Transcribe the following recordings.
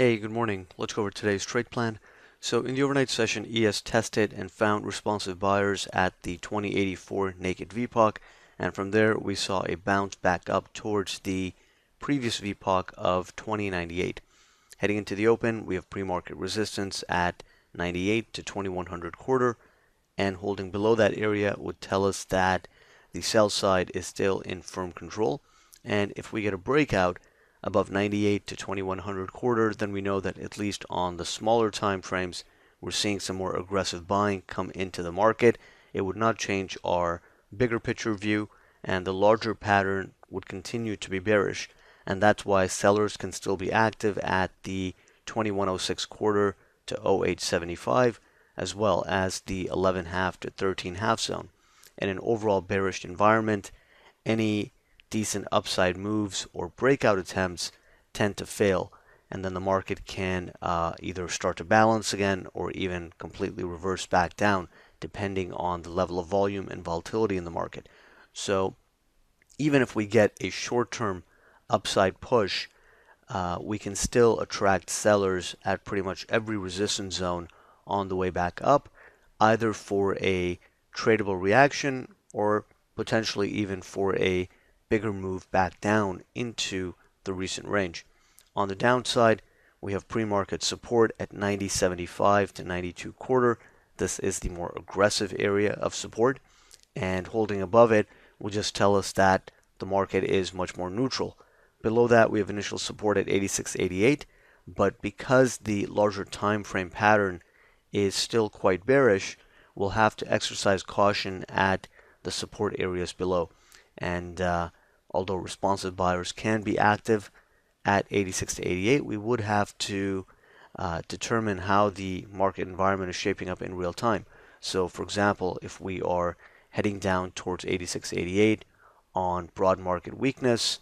Hey, good morning. Let's go over today's trade plan. So in the overnight session, ES tested and found responsive buyers at the 2084 naked VPOC, and from there we saw a bounce back up towards the previous VPOC of 2098. Heading into the open, we have pre-market resistance at 98 to 2100 quarter, and holding below that area would tell us that the sell side is still in firm control. And if we get a breakout above 98 to 2100 quarter, then we know that at least on the smaller time frames, we're seeing some more aggressive buying come into the market. It would not change our bigger picture view, and the larger pattern would continue to be bearish. And that's why sellers can still be active at the 2106 quarter to 0875, as well as the 11 half to 13 half zone. In an overall bearish environment, any decent upside moves or breakout attempts tend to fail, and then the market can either start to balance again or even completely reverse back down, depending on the level of volume and volatility in the market. So even if we get a short-term upside push, we can still attract sellers at pretty much every resistance zone on the way back up, either for a tradable reaction or potentially even for a bigger move back down into the recent range. On the downside, we have pre-market support at 90.75 to 92 quarter. This is the more aggressive area of support, and holding above it will just tell us that the market is much more neutral. Below that, we have initial support at 86.88, but because the larger time frame pattern is still quite bearish, we'll have to exercise caution at the support areas below. And although responsive buyers can be active at 86 to 88, we would have to determine how the market environment is shaping up in real time. So, for example, if we are heading down towards 86 to 88 on broad market weakness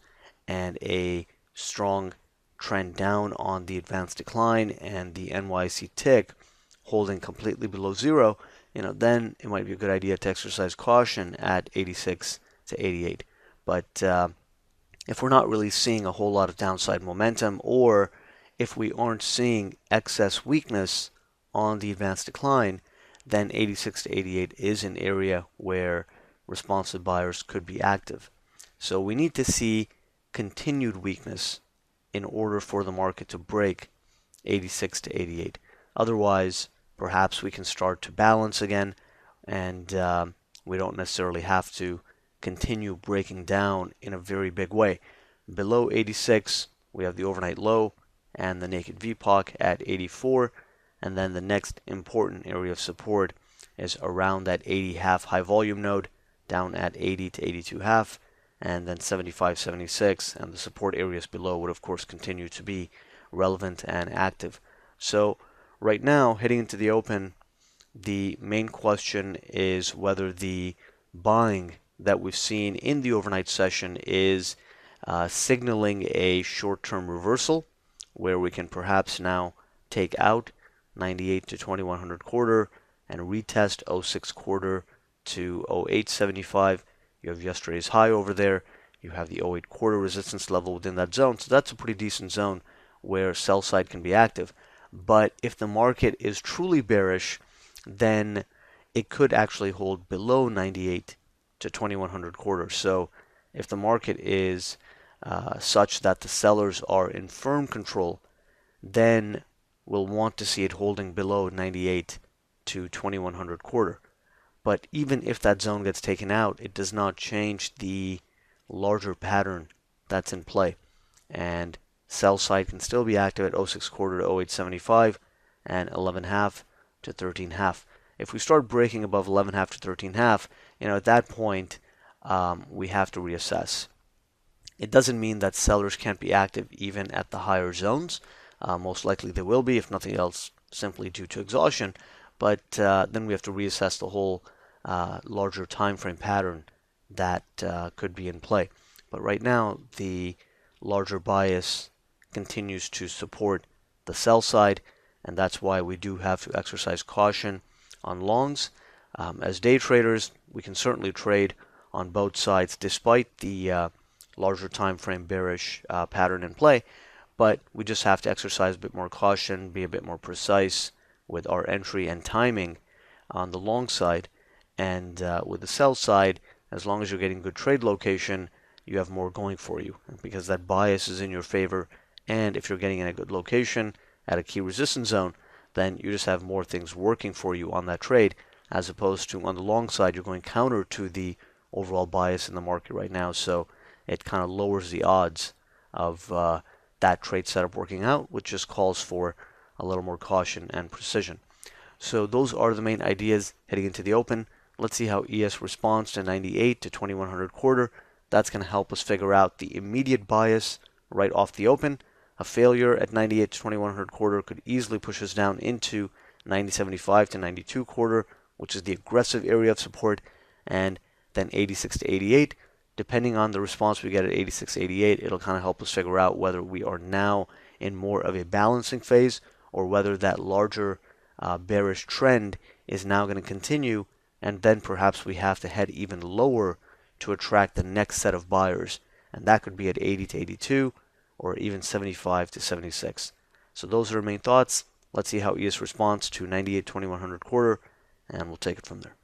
and a strong trend down on the advanced decline and the NYC tick holding completely below zero, then it might be a good idea to exercise caution at 86 to 88. But if we're not really seeing a whole lot of downside momentum, or if we aren't seeing excess weakness on the advanced decline, then 86 to 88 is an area where responsive buyers could be active. So we need to see continued weakness in order for the market to break 86 to 88. Otherwise, perhaps we can start to balance again, and we don't necessarily have to continue breaking down in a very big way. Below 86, we have the overnight low and the naked VPOC at 84, and then the next important area of support is around that 80 half high volume node down at 80 to 82 half, and then 75, 76, and the support areas below would of course continue to be relevant and active. So right now, heading into the open, the main question is whether the buying that we've seen in the overnight session is signaling a short-term reversal, where we can perhaps now take out 98 to 2100 quarter and retest 06 quarter to 0875. You have yesterday's high over there. You have the 08 quarter resistance level within that zone. So that's a pretty decent zone where sell side can be active. But if the market is truly bearish, then it could actually hold below 98 to 2100 quarter. So if the market is such that the sellers are in firm control, then we'll want to see it holding below 98 to 2100 quarter. But even if that zone gets taken out, it does not change the larger pattern that's in play. And sell side can still be active at 06 quarter to 0875 and 11 half to 13 half. If we start breaking above 11 half to 13 half, at that point, we have to reassess. It doesn't mean that sellers can't be active even at the higher zones. Most likely they will be, if nothing else, simply due to exhaustion. But then we have to reassess the whole larger time frame pattern that could be in play. But right now, the larger bias continues to support the sell side, and that's why we do have to exercise caution on longs. As day traders, we can certainly trade on both sides despite the larger time frame bearish pattern in play, but we just have to exercise a bit more caution, be a bit more precise with our entry and timing on the long side. And with the sell side, as long as you're getting good trade location, you have more going for you because that bias is in your favor. And if you're getting in a good location at a key resistance zone, then you just have more things working for you on that trade, as opposed to on the long side, you're going counter to the overall bias in the market right now. So it kind of lowers the odds of that trade setup working out, which just calls for a little more caution and precision. So those are the main ideas heading into the open. Let's see how ES responds to 98 to 2100 quarter. That's going to help us figure out the immediate bias right off the open. A failure at 98 to 2100 quarter could easily push us down into 90.75 to 92 quarter, which is the aggressive area of support, and then 86 to 88. Depending on the response we get at 86 to 88, it'll kind of help us figure out whether we are now in more of a balancing phase or whether that larger bearish trend is now going to continue, and then perhaps we have to head even lower to attract the next set of buyers, and that could be at 80 to 82 or even 75 to 76. So those are our main thoughts. Let's see how ES responds to 98 2100 quarter, and we'll take it from there.